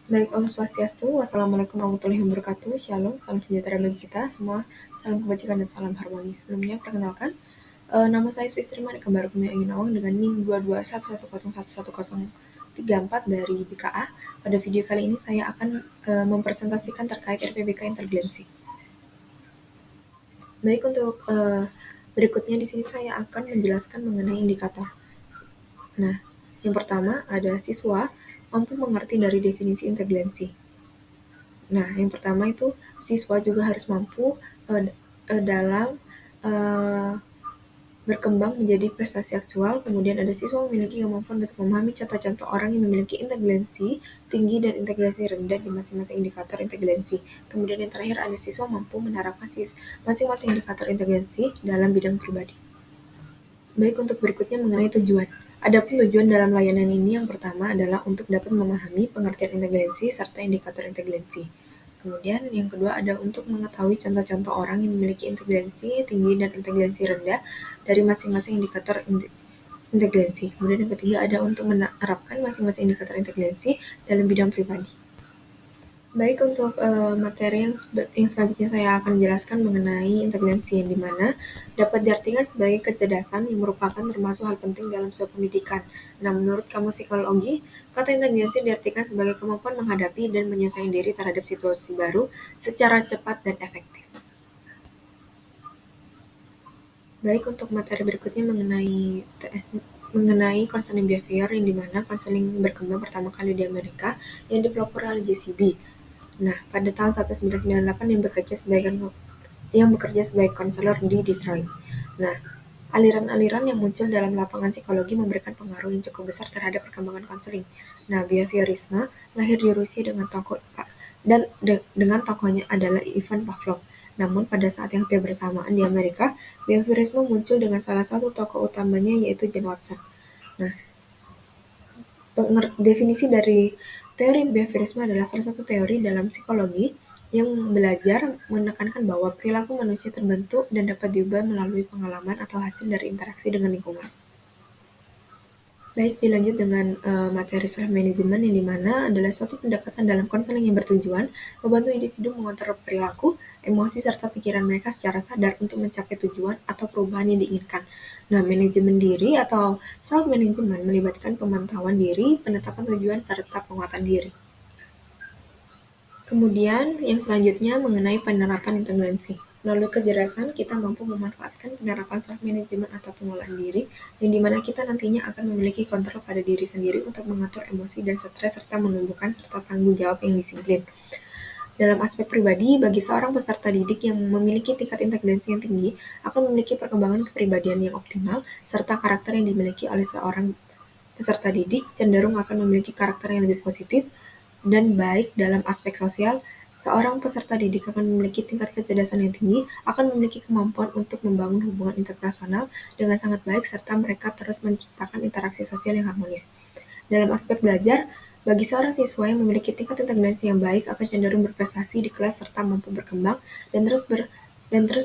Baik, Om Swastiastu. Wassalamualaikum warahmatullahi wabarakatuh. Shalom, salam sejahtera bagi kita semua. Salam kebajikan dan salam harmoni. Sebelumnya, perkenalkan, nama saya Swisri Manika Barukumi Ayunawang dengan NIM 22111011034 dari BKA. Pada video kali ini saya akan mempresentasikan terkait RPBK Interglensi. Baik, untuk berikutnya di sini saya akan menjelaskan mengenai indikator. Nah, yang pertama ada siswa mampu mengerti dari definisi interglensi. Nah, yang pertama itu siswa juga harus mampu dalam berkembang menjadi prestasi aktual. Kemudian ada siswa memiliki kemampuan untuk memahami contoh-contoh orang yang memiliki interglensi tinggi dan interglensi rendah di masing-masing indikator interglensi. Kemudian yang terakhir ada siswa mampu menerapkan masing-masing indikator interglensi dalam bidang pribadi. Baik, untuk berikutnya mengenai tujuan. Adapun tujuan dalam layanan ini yang pertama adalah untuk dapat memahami pengertian interglensi serta indikator interglensi. Kemudian yang kedua ada untuk mengetahui contoh-contoh orang yang memiliki interglensi tinggi dan interglensi rendah dari masing-masing indikator interglensi. Kemudian yang ketiga ada untuk menerapkan masing-masing indikator interglensi dalam bidang pribadi. Baik, untuk materi yang selanjutnya saya akan jelaskan mengenai interglensi yang dimana dapat diartikan sebagai kecerdasan yang merupakan termasuk hal penting dalam sebuah pendidikan. Nah, menurut Kamus Psikologi, kata interglensi diartikan sebagai kemampuan menghadapi dan menyesuaikan diri terhadap situasi baru secara cepat dan efektif. Baik, untuk materi berikutnya mengenai counseling behavior yang dimana counseling berkembang pertama kali di Amerika yang dipelopori oleh JCB. Nah, pada tahun 1998 yang bekerja sebagai konselor di Detroit. Nah, aliran-aliran yang muncul dalam lapangan psikologi memberikan pengaruh yang cukup besar terhadap perkembangan konseling. Nah, behaviorisme lahir di Rusia dengan tokohnya adalah Ivan Pavlov. Namun pada saat yang hampir bersamaan di Amerika, behaviorisme muncul dengan salah satu tokoh utamanya yaitu John Watson. Nah, definisi dari teori behaviorisme adalah salah satu teori dalam psikologi yang belajar menekankan bahwa perilaku manusia terbentuk dan dapat diubah melalui pengalaman atau hasil dari interaksi dengan lingkungan. Baik, dilanjut dengan materi self-management yang dimana adalah suatu pendekatan dalam konseling yang bertujuan membantu individu mengontrol perilaku, emosi, serta pikiran mereka secara sadar untuk mencapai tujuan atau perubahan yang diinginkan. Nah, manajemen diri atau self-management melibatkan pemantauan diri, penetapan tujuan, serta penguatan diri. Kemudian, yang selanjutnya mengenai penerapan intervensi. Melalui kecerdasan, kita mampu memanfaatkan penerapan self-management atau pengelolaan diri, yang dimana kita nantinya akan memiliki kontrol pada diri sendiri untuk mengatur emosi dan stres serta menumbuhkan serta tanggung jawab yang disiplin. Dalam aspek pribadi, bagi seorang peserta didik yang memiliki tingkat inteligensi yang tinggi, akan memiliki perkembangan kepribadian yang optimal, serta karakter yang dimiliki oleh seorang peserta didik cenderung akan memiliki karakter yang lebih positif dan baik dalam aspek sosial. Seorang peserta didik akan memiliki tingkat kecerdasan yang tinggi, akan memiliki kemampuan untuk membangun hubungan interpersonal dengan sangat baik, serta mereka terus menciptakan interaksi sosial yang harmonis. Dalam aspek belajar, bagi seorang siswa yang memiliki tingkat inteligensi yang baik akan cenderung berprestasi di kelas serta mampu berkembang dan terus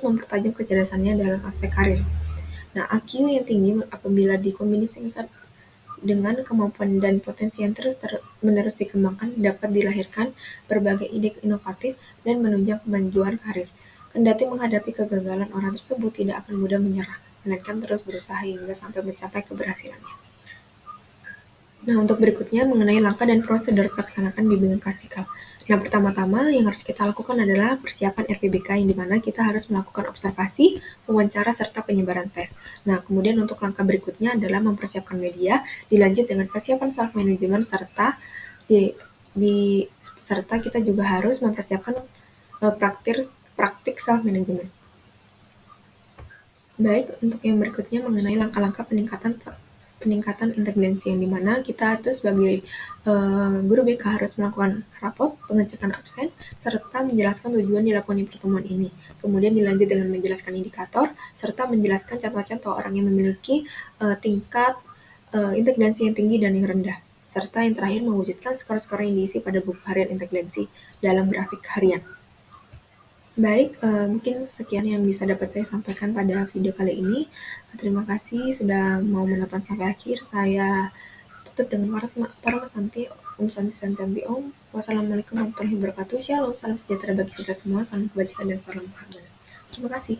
mempertajam kecerdasannya dalam aspek karir. Nah, IQ yang tinggi apabila dikombinasikan dengan kemampuan dan potensi yang terus-menerus dikembangkan dapat dilahirkan berbagai ide inovatif dan menunjang kemajuan karir. Kendati menghadapi kegagalan, orang tersebut tidak akan mudah menyerah, melainkan terus berusaha hingga sampai mencapai keberhasilannya. Nah, untuk berikutnya mengenai langkah dan prosedur pelaksanaan bimbingan klasikal. Nah, pertama-tama yang harus kita lakukan adalah persiapan RPBK yang dimana kita harus melakukan observasi, wawancara, serta penyebaran tes. Nah, kemudian untuk langkah berikutnya adalah mempersiapkan media, dilanjut dengan persiapan self-management, serta kita juga harus mempersiapkan praktik self-management. Baik, untuk yang berikutnya mengenai langkah-langkah peningkatan inteligensi yang dimana kita itu sebagai guru BK harus melakukan rapot, pengecekan absen, serta menjelaskan tujuan dilakukan pertemuan ini. Kemudian dilanjut dengan menjelaskan indikator, serta menjelaskan contoh-contoh orang yang memiliki tingkat inteligensi yang tinggi dan yang rendah. Serta yang terakhir mewujudkan skor-skor yang diisi pada buku harian inteligensi dalam grafik harian. Baik, mungkin sekian yang bisa dapat saya sampaikan pada video kali ini. Terima kasih sudah mau menonton sampai akhir. Saya tutup dengan para Masanti. Santi Santi Om. Wassalamualaikum warahmatullahi wabarakatuh. Shalom, salam sejahtera bagi kita semua, salam kebajikan dan salam harmoni. Terima kasih.